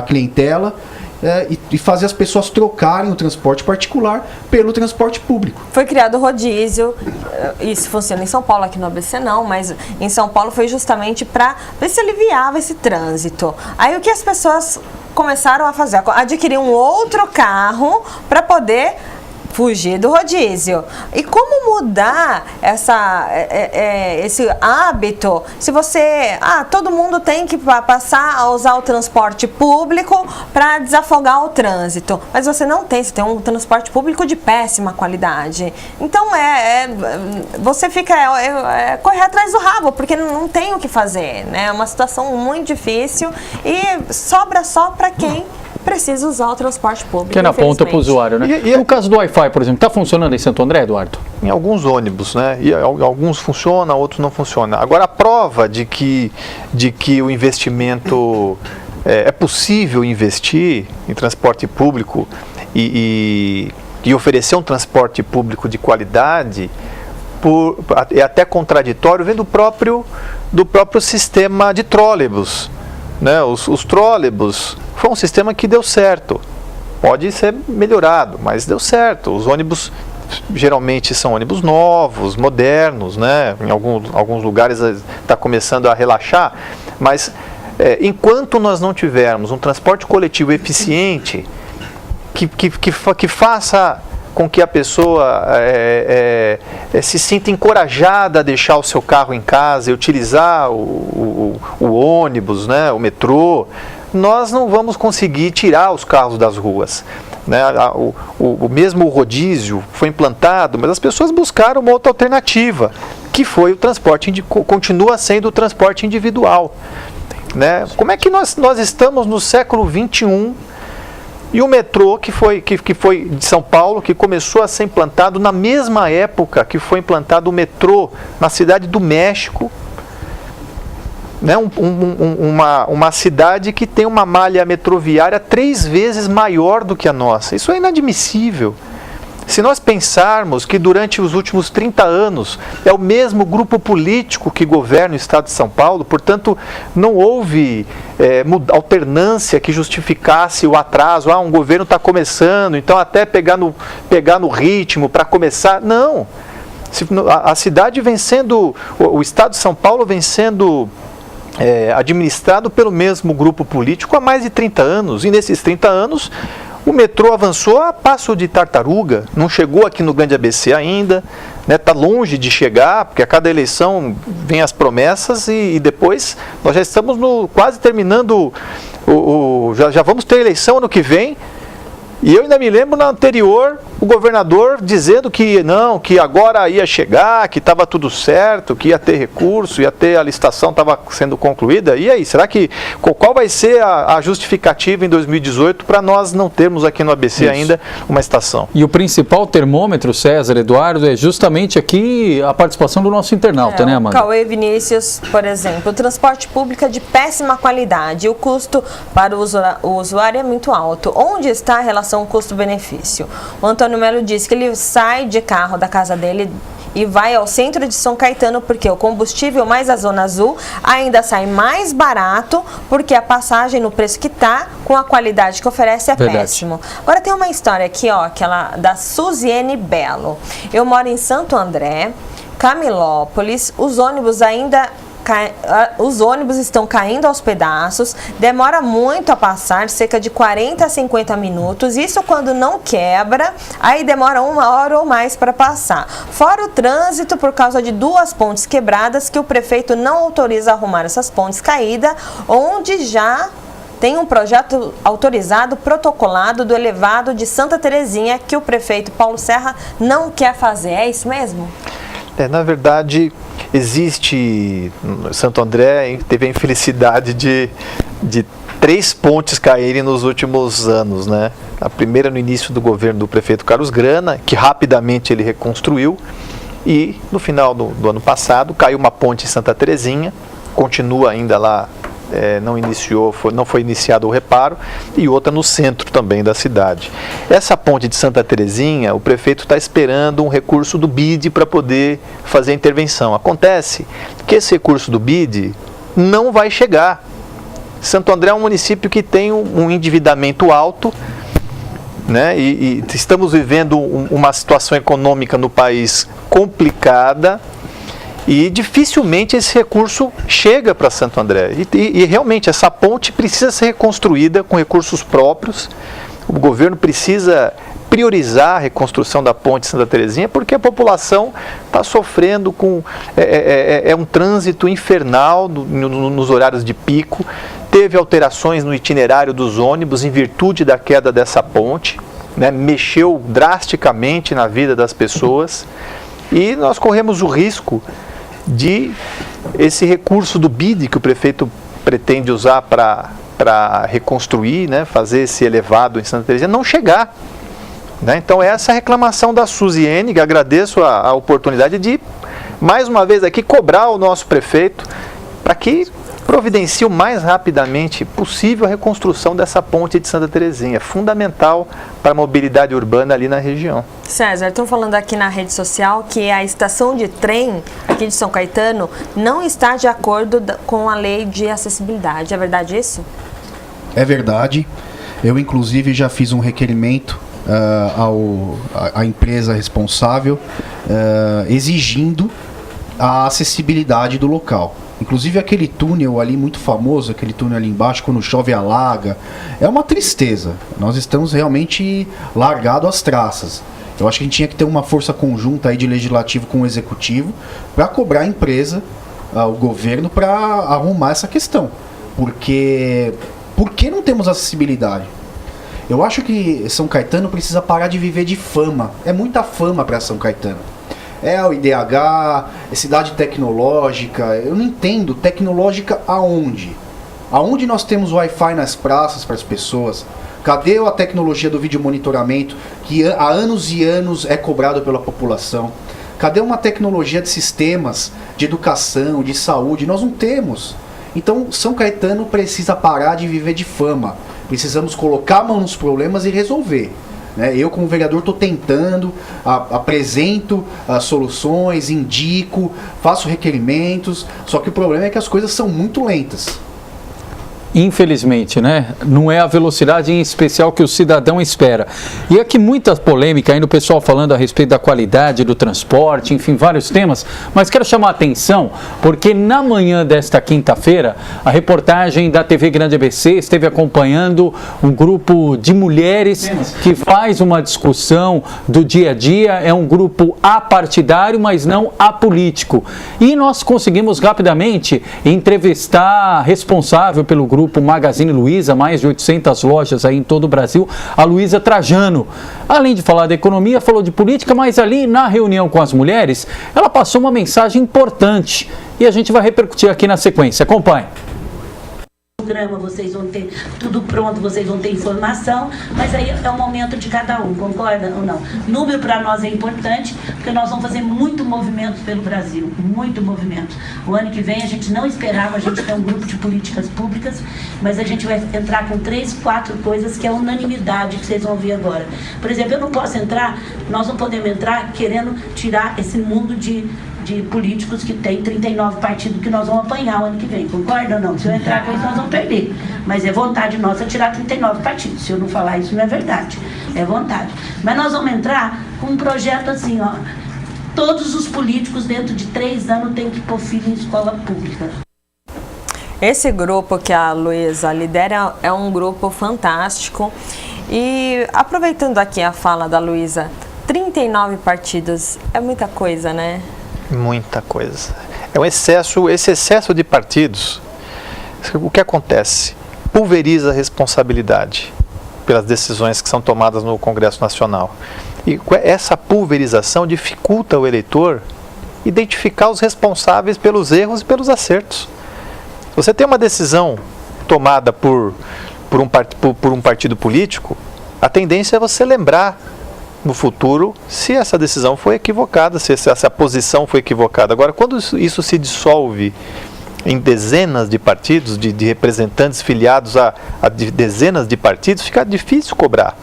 clientela e fazer as pessoas trocarem o transporte particular pelo transporte público. Foi criado o rodízio, isso funciona em São Paulo, aqui no ABC não, mas em São Paulo foi justamente para ver se aliviava esse trânsito. Aí o que as pessoas começaram a fazer? Adquirir um outro carro para fugir do rodízio. E como mudar esse hábito? Se você... todo mundo tem que passar a usar o transporte público para desafogar o trânsito. Mas você não tem, você tem um transporte público de péssima qualidade. Então, você fica... correr atrás do rabo, porque não tem o que fazer, né? É uma situação muito difícil e sobra só para quem precisa usar o transporte público. Que é na ponta para o usuário, né? No caso do Wi-Fi, por exemplo, está funcionando em Santo André, Eduardo? Em alguns ônibus, né? E alguns funcionam, outros não funcionam. Agora, a prova de que o investimento é possível investir em transporte público e oferecer um transporte público de qualidade é até contraditório, vem do próprio sistema de trólebus, né? Os trólebus foi um sistema que deu certo. Pode ser melhorado, mas deu certo. Os ônibus geralmente são ônibus novos, modernos, né? Em alguns lugares está começando a relaxar, mas enquanto nós não tivermos um transporte coletivo eficiente que faça com que a pessoa se sinta encorajada a deixar o seu carro em casa e utilizar o ônibus, né? O metrô, nós não vamos conseguir tirar os carros das ruas, né? O mesmo rodízio foi implantado, mas as pessoas buscaram uma outra alternativa, que foi o transporte, continua sendo o transporte individual, né? Como é que nós estamos no século XXI e o metrô que foi de São Paulo, que começou a ser implantado na mesma época que foi implantado o metrô na cidade do México, né? Uma cidade que tem uma malha metroviária 3 vezes maior do que a nossa. Isso é inadmissível. Se nós pensarmos que durante os últimos 30 anos é o mesmo grupo político que governa o estado de São Paulo, portanto não houve alternância que justificasse o atraso. Um governo está começando, então até pegar no ritmo para começar. Não. A cidade vem sendo, o estado de São Paulo vem sendo administrado pelo mesmo grupo político há mais de 30 anos, e nesses 30 anos o metrô avançou a passo de tartaruga, não chegou aqui no Grande ABC ainda, está longe de chegar, porque a cada eleição vem as promessas e depois nós já estamos quase terminando, já vamos ter eleição ano que vem. E eu ainda me lembro, na anterior, o governador dizendo que não, que agora ia chegar, que estava tudo certo, que ia ter recurso, a licitação estava sendo concluída. E aí, será que qual vai ser a justificativa em 2018 para nós não termos aqui no ABC ainda uma estação? E o principal termômetro, César, Eduardo, é justamente aqui a participação do nosso internauta, né, Amanda? Cauê Vinícius, por exemplo, o transporte público é de péssima qualidade, o custo para o usuário é muito alto. Onde está a relação custo-benefício? O Antônio Melo disse que ele sai de carro da casa dele e vai ao centro de São Caetano, porque o combustível mais a Zona Azul ainda sai mais barato, porque a passagem no preço que tá, com a qualidade que oferece, é péssimo. Agora tem uma história aqui, ó, aquela da Suziene Belo. Eu moro em Santo André, Camilópolis, os ônibus estão caindo aos pedaços, demora muito a passar, cerca de 40 a 50 minutos, isso quando não quebra, aí demora 1 hora ou mais para passar. Fora o trânsito por causa de 2 pontes quebradas que o prefeito não autoriza a arrumar essas pontes caídas, onde já tem um projeto autorizado, protocolado do elevado de Santa Terezinha que o prefeito Paulo Serra não quer fazer, é isso mesmo? Na verdade, existe, Santo André teve a infelicidade de 3 pontes caírem nos últimos anos, né? A primeira no início do governo do prefeito Carlos Grana, que rapidamente ele reconstruiu, e no final do ano passado caiu uma ponte em Santa Terezinha, continua ainda lá, não foi iniciado o reparo, e outra no centro também da cidade. Essa ponte de Santa Terezinha, o prefeito está esperando um recurso do BID para poder fazer a intervenção. Acontece que esse recurso do BID não vai chegar. Santo André é um município que tem um endividamento alto, né? E estamos vivendo uma situação econômica no país complicada, e dificilmente esse recurso chega para Santo André. E realmente essa ponte precisa ser reconstruída com recursos próprios. O governo precisa priorizar a reconstrução da ponte Santa Terezinha, porque a população está sofrendo com um trânsito infernal nos horários de pico. Teve alterações no itinerário dos ônibus em virtude da queda dessa ponte, né? Mexeu drasticamente na vida das pessoas, e nós corremos o risco de esse recurso do BID que o prefeito pretende usar para reconstruir, né, fazer esse elevado em Santa Terezinha, não chegar, né? Então essa é a reclamação da Suziene, que agradeço a oportunidade de, mais uma vez aqui, cobrar o nosso prefeito para que providencie o mais rapidamente possível a reconstrução dessa ponte de Santa Terezinha, fundamental para a mobilidade urbana ali na região. César, estão falando aqui na rede social que a estação de trem aqui de São Caetano não está de acordo com a lei de acessibilidade. É verdade isso? É verdade. Eu, inclusive, já fiz um requerimento à empresa responsável exigindo a acessibilidade do local. Inclusive aquele túnel ali muito famoso, aquele túnel ali embaixo, quando chove alaga, é uma tristeza. Nós estamos realmente largados às traças. Eu acho que a gente tinha que ter uma força conjunta aí de legislativo com o executivo para cobrar a empresa, o governo, para arrumar essa questão. Porque por que não temos acessibilidade? Eu acho que São Caetano precisa parar de viver de fama. É muita fama para São Caetano. É o IDH, é cidade tecnológica. Eu não entendo, tecnológica aonde? Aonde nós temos Wi-Fi nas praças para as pessoas? Cadê a tecnologia do vídeo monitoramento, que há anos e anos é cobrado pela população? Cadê uma tecnologia de sistemas de educação, de saúde? Nós não temos. Então, São Caetano precisa parar de viver de fama. Precisamos colocar a mão nos problemas e resolver. Eu, como vereador, estou tentando, apresento soluções, indico, faço requerimentos, só que o problema é que as coisas são muito lentas. Infelizmente, né? Não é a velocidade em especial que o cidadão espera. E aqui muita polêmica, ainda o pessoal falando a respeito da qualidade do transporte, enfim, vários temas, mas quero chamar a atenção porque na manhã desta quinta-feira, a reportagem da TV Grande ABC esteve acompanhando um grupo de mulheres que faz uma discussão do dia a dia, é um grupo apartidário, mas não apolítico. E nós conseguimos rapidamente entrevistar a responsável pelo grupo Magazine Luiza, mais de 800 lojas aí em todo o Brasil, a Luísa Trajano. Além de falar da economia, falou de política, mas ali na reunião com as mulheres, ela passou uma mensagem importante e a gente vai repercutir aqui na sequência. Acompanhe. cronograma, vocês vão ter tudo pronto, vocês vão ter informação, mas aí é o momento de cada um, concorda ou não? Número para nós é importante, porque nós vamos fazer muito movimento pelo Brasil, muito movimento. O ano que vem a gente não esperava, a gente tem um grupo de políticas públicas, mas a gente vai entrar com 3, 4 coisas que é unanimidade, que vocês vão ver agora. Por exemplo, eu não posso entrar, nós não podemos entrar querendo tirar esse mundo de políticos que tem 39 partidos que nós vamos apanhar o ano que vem, concorda ou não? Se eu entrar com isso, nós vamos perder. Mas é vontade nossa tirar 39 partidos. Se eu não falar isso, não é verdade. É vontade. Mas nós vamos entrar com um projeto assim, ó. Todos os políticos, dentro de 3 anos, têm que pôr filho em escola pública. Esse grupo que a Luísa lidera é um grupo fantástico. E aproveitando aqui a fala da Luísa, 39 partidos é muita coisa, né? Muita coisa. É um excesso, esse excesso de partidos, o que acontece? Pulveriza a responsabilidade pelas decisões que são tomadas no Congresso Nacional. E essa pulverização dificulta o eleitor identificar os responsáveis pelos erros e pelos acertos. Você tem uma decisão tomada por um partido político, a tendência é você lembrar no futuro se essa decisão foi equivocada, se essa posição foi equivocada. Agora, quando isso se dissolve em dezenas de partidos, de representantes filiados a dezenas de partidos, fica difícil cobrar.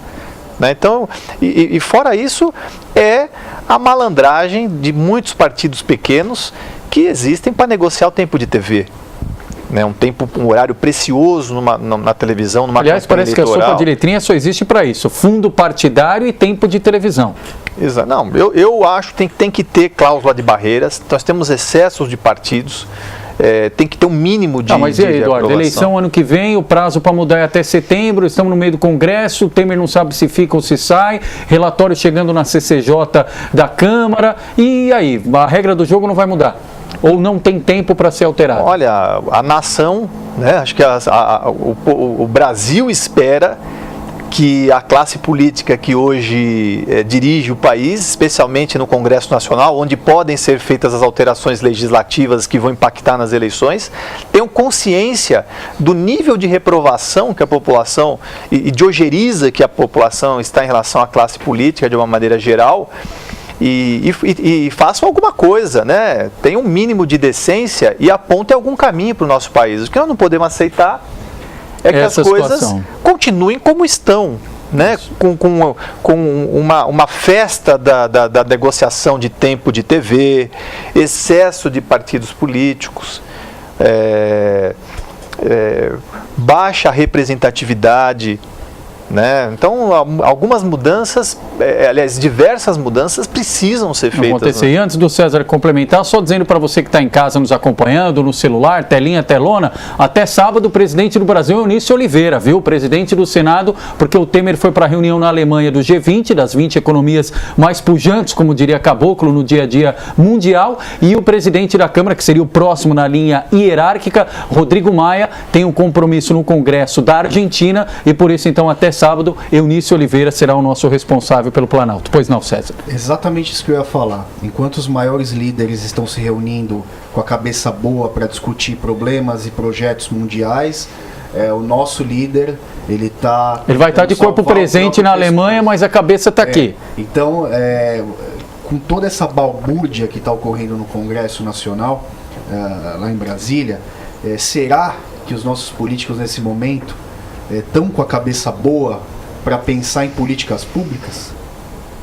Né? Então, e fora isso, é a malandragem de muitos partidos pequenos que existem para negociar o tempo de TV. Né, um horário precioso na televisão, numa Aliás, campanha parece eleitoral. que a sopa de letrinha só existe para isso, fundo partidário e tempo de televisão. Exato. Não, eu acho que tem que ter cláusula de barreiras, nós temos excessos de partidos, tem que ter um mínimo de Mas e aí, Eduardo, aprovação. eleição ano que vem, o prazo para mudar é até setembro, estamos no meio do Congresso, o Temer não sabe se fica ou se sai, relatório chegando na CCJ da Câmara, e aí, a regra do jogo não vai mudar? Ou não tem tempo para ser alterado? Olha, a nação, né, acho que o Brasil espera que a classe política que hoje dirige o país, especialmente no Congresso Nacional, onde podem ser feitas as alterações legislativas que vão impactar nas eleições, tenham consciência do nível de reprovação que a população e de ojeriza que a população está em relação à classe política de uma maneira geral. E façam alguma coisa, né? Tenham um mínimo de decência e apontem algum caminho para o nosso país. O que nós não podemos aceitar é que as coisas continuem como estão, né? Com uma festa da negociação de tempo de TV, excesso de partidos políticos, baixa representatividade. Né? Então, algumas mudanças, aliás, diversas mudanças precisam ser feitas. Acontecer. E antes do César complementar, só dizendo para você que está em casa nos acompanhando, no celular, telinha, telona, até sábado o presidente do Brasil, Eunício Oliveira, viu? O presidente do Senado, porque o Temer foi para a reunião na Alemanha do G20, das 20 economias mais pujantes, como diria Caboclo, no dia a dia mundial, e o presidente da Câmara, que seria o próximo na linha hierárquica, Rodrigo Maia, tem um compromisso no Congresso da Argentina, e por isso, então, até sábado, Eunício Oliveira será o nosso responsável pelo Planalto. Pois não, César? Exatamente isso que eu ia falar. Enquanto os maiores líderes estão se reunindo com a cabeça boa para discutir problemas e projetos mundiais, o nosso líder, ele vai estar de corpo presente na Alemanha, mas a cabeça está aqui. Então, com toda essa balbúrdia que está ocorrendo no Congresso Nacional, lá em Brasília, será que os nossos políticos nesse momento estão com a cabeça boa para pensar em políticas públicas?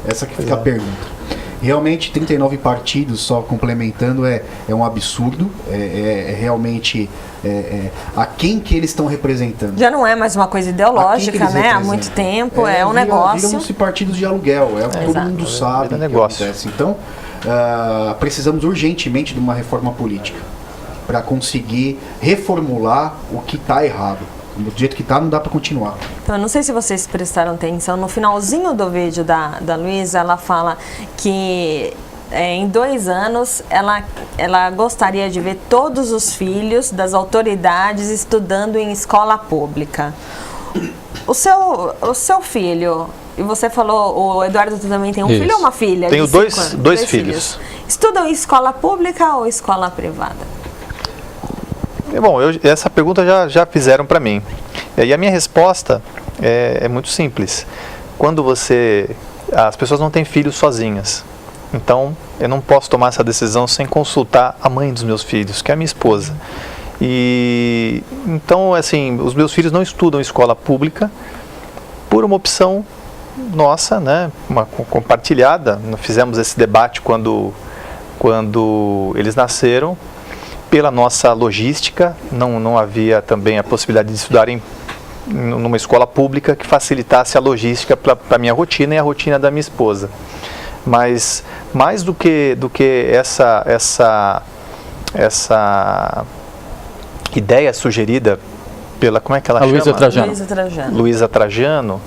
Essa que fica a pergunta. Realmente, 39 partidos, só complementando, é um absurdo, realmente a quem que eles estão representando. Já não é mais uma coisa ideológica, né? Há muito tempo, é um negócio. Viram-se partidos de aluguel, é o que todo mundo sabe que acontece. Então, precisamos urgentemente de uma reforma política para conseguir reformular o que está errado. Do jeito que está, não dá para continuar. Então, eu não sei se vocês prestaram atenção, no finalzinho do vídeo da Luísa, ela fala que em 2 anos ela gostaria de ver todos os filhos das autoridades estudando em escola pública. O seu filho, e você falou, o Eduardo também tem um filho ou uma filha? Tenho dois filhos. Estudam em escola pública ou escola privada? Bom, essa pergunta já fizeram para mim. E a minha resposta é muito simples. Quando as pessoas não têm filhos sozinhas. Então, eu não posso tomar essa decisão sem consultar a mãe dos meus filhos, que é a minha esposa. E então, assim, os meus filhos não estudam em escola pública por uma opção nossa, né, uma compartilhada. Nós fizemos esse debate quando eles nasceram. Pela nossa logística, não havia também a possibilidade de estudarem numa escola pública que facilitasse a logística para a minha rotina e a rotina da minha esposa. Mas mais do que essa ideia sugerida pela, como é que ela chama? Luísa Trajano.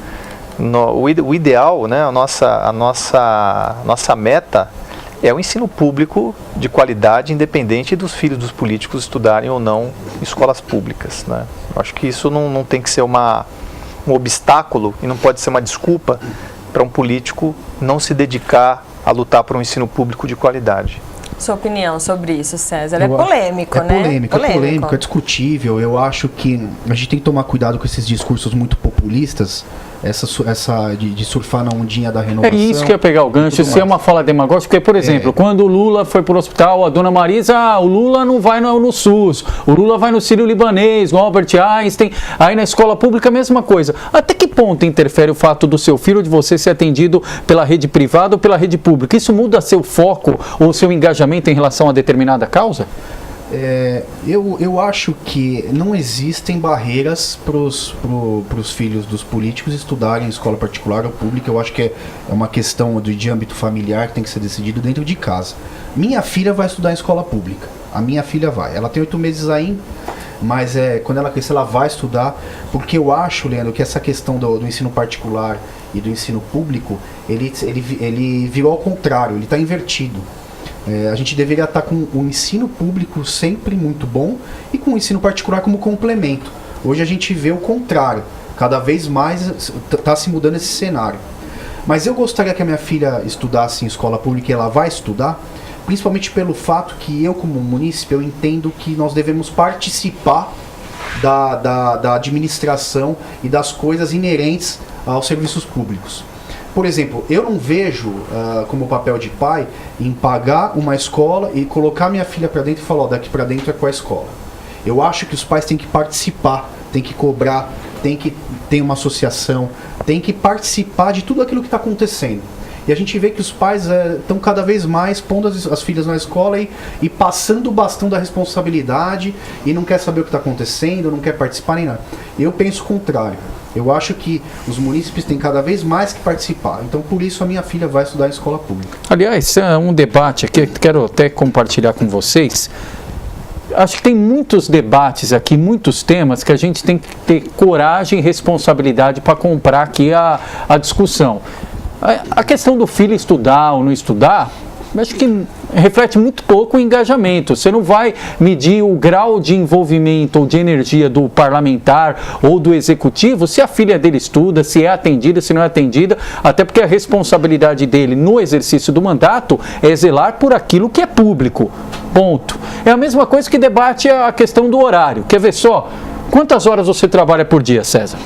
O ideal, né, a nossa meta é o ensino público de qualidade, independente dos filhos dos políticos estudarem ou não em escolas públicas, né? Eu acho que isso não tem que ser um obstáculo e não pode ser uma desculpa para um político não se dedicar a lutar por um ensino público de qualidade. Sua opinião sobre isso, César? É polêmico, né? É polêmico, é discutível. Eu acho que a gente tem que tomar cuidado com esses discursos muito populistas, essa de surfar na ondinha da renovação. É isso que ia pegar o gancho, isso é uma fala demagógica, porque, por exemplo, quando o Lula foi para o hospital, a dona Marisa, o Lula não vai no SUS, o Lula vai no Sírio-Libanês, no Albert Einstein, aí na escola pública a mesma coisa. Até que ponto interfere o fato do seu filho, de você ser atendido pela rede privada ou pela rede pública? Isso muda seu foco ou seu engajamento em relação a determinada causa? Eu acho que não existem barreiras para os filhos dos políticos estudarem em escola particular ou pública. Eu acho que é uma questão de âmbito familiar que tem que ser decidido dentro de casa. Minha filha vai estudar em escola pública. A minha filha vai. Ela tem 8 meses ainda, mas quando ela crescer ela vai estudar, porque eu acho, Leandro, que essa questão do ensino particular e do ensino público, ele virou ao contrário, ele está invertido. A gente deveria estar com o ensino público sempre muito bom e com o ensino particular como complemento. Hoje a gente vê o contrário, cada vez mais está se mudando esse cenário. Mas eu gostaria que a minha filha estudasse em escola pública, e ela vai estudar, principalmente pelo fato que eu, como munícipe, eu entendo que nós devemos participar da administração e das coisas inerentes aos serviços públicos. Por exemplo, eu não vejo como papel de pai em pagar uma escola e colocar minha filha para dentro e falar, daqui para dentro é com a escola. Eu acho que os pais têm que participar, têm que cobrar, tem que ter uma associação, tem que participar de tudo aquilo que está acontecendo. E a gente vê que os pais estão cada vez mais pondo as filhas na escola e passando o bastão da responsabilidade e não quer saber o que está acontecendo, não quer participar nem nada. Eu penso o contrário. Eu acho que os munícipes têm cada vez mais que participar. Então, por isso, a minha filha vai estudar em escola pública. Aliás, é um debate aqui que quero até compartilhar com vocês. Acho que tem muitos debates aqui, muitos temas que a gente tem que ter coragem e responsabilidade para comprar aqui a discussão. A questão do filho estudar ou não estudar, acho que reflete muito pouco o engajamento. Você não vai medir o grau de envolvimento ou de energia do parlamentar ou do executivo se a filha dele estuda, se é atendida, se não é atendida, até porque a responsabilidade dele no exercício do mandato é zelar por aquilo que é público. Ponto. É a mesma coisa que debate a questão do horário. Quer ver só? Quantas horas você trabalha por dia, César?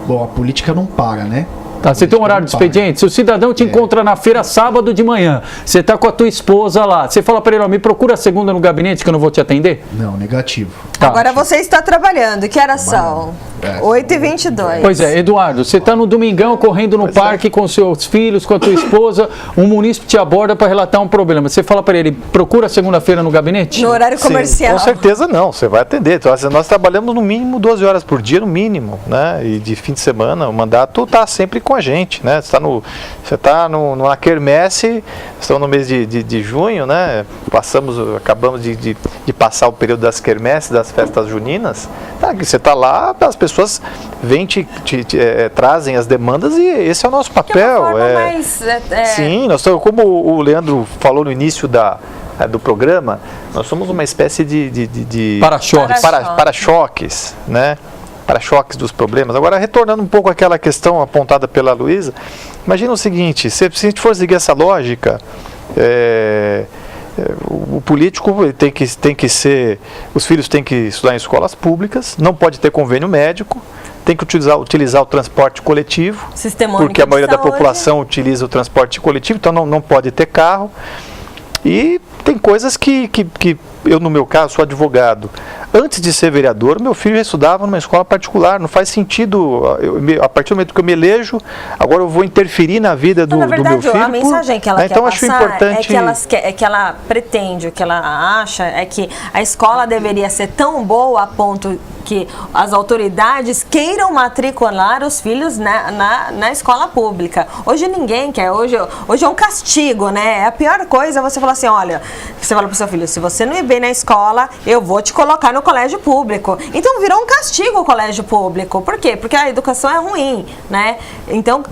Bom, a política não para, né? Tá, você tem um horário de expediente? Se o cidadão te encontra na feira sábado de manhã, você está com a tua esposa lá, você fala para ele, me procura a segunda no gabinete que eu não vou te atender? Não, negativo. Tá. Agora você está trabalhando, que horas são? 8h22. Pois é, Eduardo, você está no domingão correndo no parque com seus filhos, com a tua esposa, um munícipe te aborda para relatar um problema. Você fala para ele, procura segunda-feira no gabinete? No horário comercial. Sim, com certeza não, você vai atender. Então, nós trabalhamos no mínimo 12 horas por dia, no mínimo, né? E de fim de semana, o mandato está sempre com a gente, né? Você está na quermesse, estamos no mês de junho, né? Acabamos de passar o período das quermesses, das festas juninas. Tá, você está lá, as pessoas vêm trazem as demandas e esse é o nosso papel. Sim, nós estamos, como o Leandro falou no início do programa, nós somos uma espécie de para-choques, né? Para-choques dos problemas. Agora, retornando um pouco àquela questão apontada pela Luísa, imagina o seguinte, se a gente for seguir essa lógica, O político tem que ser, os filhos têm que estudar em escolas públicas, não pode ter convênio médico, tem que utilizar o transporte coletivo, porque a maioria da população utiliza o transporte coletivo, então não pode ter carro. E tem coisas que eu, no meu caso, sou advogado. Antes de ser vereador, meu filho estudava numa escola particular. Não faz sentido, a partir do momento que eu me elejo, agora eu vou interferir na vida do meu filho. A mensagem que ela quer então, acho importante... é que ela pretende, o que ela acha é que a escola deveria ser tão boa a ponto que as autoridades queiram matricular os filhos na escola pública. Hoje ninguém quer, hoje é um castigo, né? É a pior coisa você falar assim, olha, você fala pro seu filho, se você não ir bem na escola, eu vou te colocar no colégio público. Então virou um castigo o colégio público. Por quê? Porque a educação é ruim, né? Então,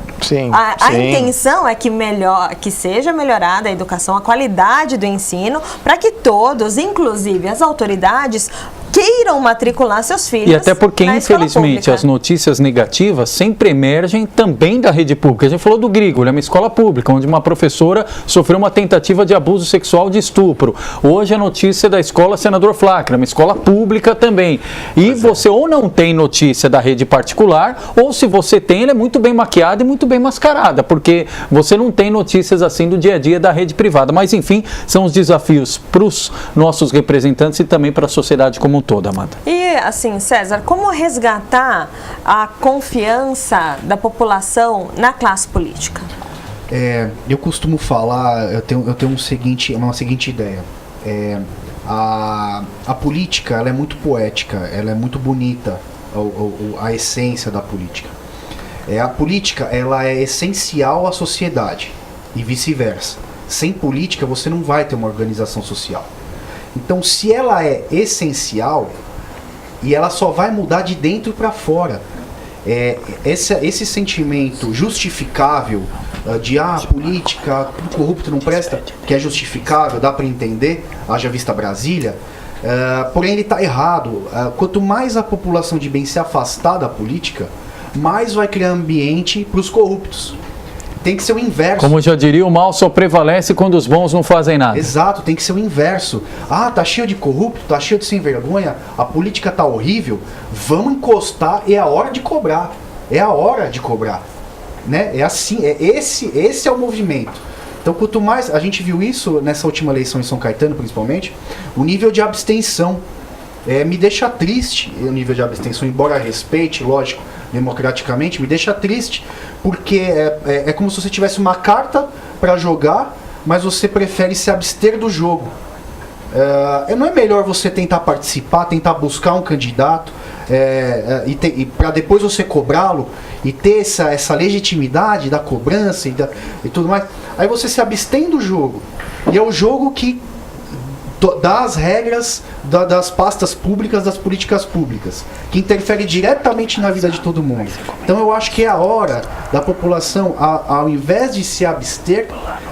a intenção é que seja melhorada a educação, a qualidade do ensino, para que todos, inclusive as autoridades, queiram matricular seus filhos. E até porque, infelizmente, as notícias negativas sempre emergem também da rede pública. A gente falou do Grigoli, é uma escola pública, onde uma professora sofreu uma tentativa de abuso sexual, de estupro. Hoje a notícia da escola Senador Flacra, uma escola pública também. E você ou não tem notícia da rede particular, ou se você tem, ela é muito bem maquiada e muito bem mascarada, porque você não tem notícias assim do dia a dia da rede privada. Mas, enfim, são os desafios para os nossos representantes e também para a sociedade como um todo, Amanda. E, assim, César, como resgatar a confiança da população na classe política? Eu costumo falar, eu tenho uma seguinte ideia. A política, ela é muito poética, ela é muito bonita, a essência da política. A política, ela é essencial à sociedade e vice-versa. Sem política, você não vai ter uma organização social. Então, se ela é essencial, e ela só vai mudar de dentro para fora, esse sentimento justificável de política, corrupto não presta, que é justificável, dá para entender, haja vista Brasília, porém ele está errado. Quanto mais a população de bem se afastar da política, mais vai criar ambiente para os corruptos. Tem que ser o inverso. Como já diria, o mal só prevalece quando os bons não fazem nada. Exato, tem que ser o inverso. Tá cheio de corrupto, tá cheio de sem vergonha, a política tá horrível, vamos encostar, é a hora de cobrar. É a hora de cobrar. Né? É assim, esse é o movimento. Então, quanto mais, a gente viu isso nessa última eleição em São Caetano, principalmente, o nível de abstenção. Me deixa triste o nível de abstenção, embora respeite, lógico, democraticamente, me deixa triste, porque é como se você tivesse uma carta para jogar, mas você prefere se abster do jogo. Não é melhor você tentar participar, tentar buscar um candidato, e para depois você cobrá-lo, e ter essa legitimidade da cobrança e tudo mais? Aí você se abstém do jogo, e é o jogo que das regras das pastas públicas, das políticas públicas, que interfere diretamente na vida de todo mundo. Então eu acho que é a hora da população, ao invés de se abster,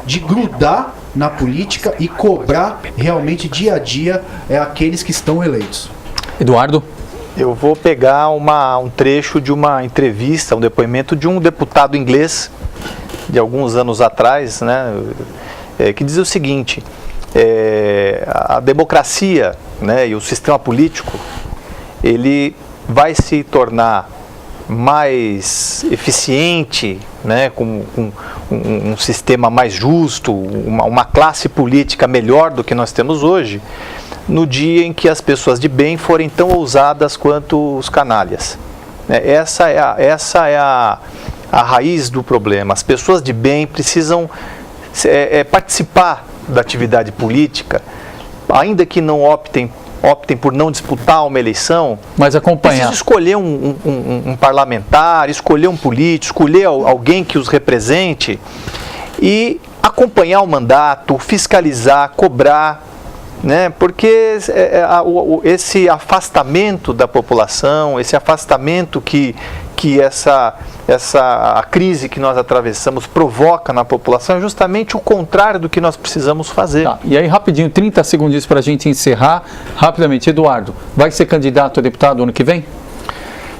de grudar na política e cobrar realmente dia a dia aqueles que estão eleitos. Eduardo? Eu vou pegar um trecho de uma entrevista, um depoimento de um deputado inglês de alguns anos atrás, né, que diz o seguinte: a democracia, né, e o sistema político, ele vai se tornar mais eficiente, né, com um sistema mais justo, uma classe política melhor do que nós temos hoje, no dia em que as pessoas de bem forem tão ousadas quanto os canalhas. Essa é a raiz do problema. As pessoas de bem precisam participar da atividade política, ainda que não optem por não disputar uma eleição, mas acompanhar. Precisa escolher um parlamentar, escolher um político, escolher alguém que os represente e acompanhar o mandato, fiscalizar, cobrar, né? Porque esse afastamento da população, esse afastamento que a crise que nós atravessamos provoca na população é justamente o contrário do que nós precisamos fazer. Tá, e aí, rapidinho, 30 segundos para a gente encerrar. Rapidamente, Eduardo, vai ser candidato a deputado ano que vem?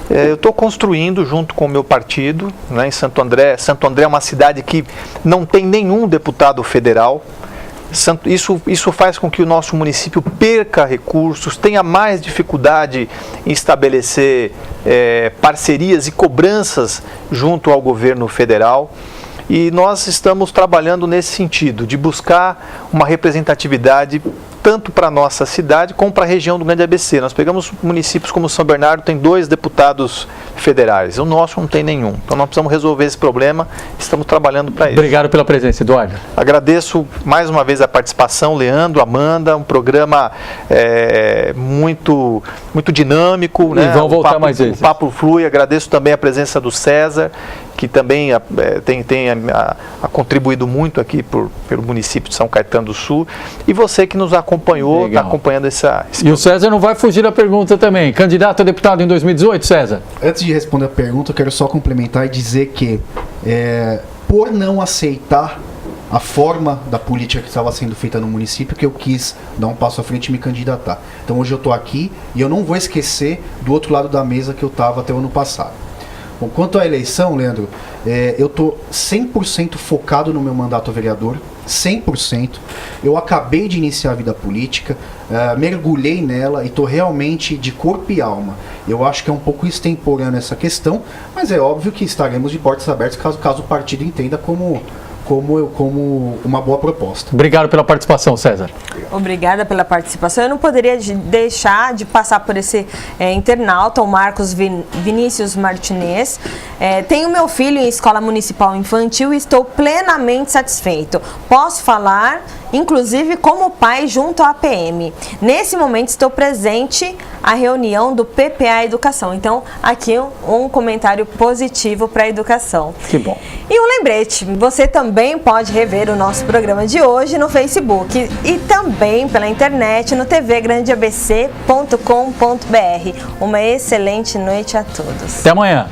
Eu estou construindo junto com o meu partido, né, em Santo André. Santo André é uma cidade que não tem nenhum deputado federal. Isso faz com que o nosso município perca recursos, tenha mais dificuldade em estabelecer parcerias e cobranças junto ao governo federal. E nós estamos trabalhando nesse sentido, de buscar uma representatividade tanto para a nossa cidade como para a região do Grande ABC. Nós pegamos municípios como São Bernardo, tem 2 deputados federais, o nosso não tem nenhum. Então nós precisamos resolver esse problema, estamos trabalhando para isso. Obrigado pela presença, Eduardo. Agradeço mais uma vez a participação, Leandro, Amanda, um programa muito dinâmico. E vão voltar mais vezes. O papo flui, agradeço também a presença do César, que também tem contribuído muito aqui pelo município de São Caetano do Sul, e você que nos acompanhou, está acompanhando esse E o César não vai fugir da pergunta também. Candidato a deputado em 2018, César? Antes de responder a pergunta, eu quero só complementar e dizer que, por não aceitar a forma da política que estava sendo feita no município, que eu quis dar um passo à frente e me candidatar. Então hoje eu estou aqui e eu não vou esquecer do outro lado da mesa que eu estava até o ano passado. Bom, quanto à eleição, Leandro, eu estou 100% focado no meu mandato a vereador, 100%. Eu acabei de iniciar a vida política, mergulhei nela e estou realmente de corpo e alma. Eu acho que é um pouco extemporânea essa questão, mas é óbvio que estaremos de portas abertas caso o partido entenda como uma boa proposta. Obrigado pela participação, César. Obrigada pela participação. Eu não poderia deixar de passar por esse internauta, o Marcos Vinícius Martinez. Tenho meu filho em escola municipal infantil e estou plenamente satisfeito. Posso falar, inclusive, como pai junto à APM. Nesse momento estou presente à reunião do PPA Educação. Então, aqui um comentário positivo para a educação. Que bom. E um lembrete, você também pode rever o nosso programa de hoje no Facebook e também pela internet no tvgrandeabc.com.br. Uma excelente noite a todos. Até amanhã.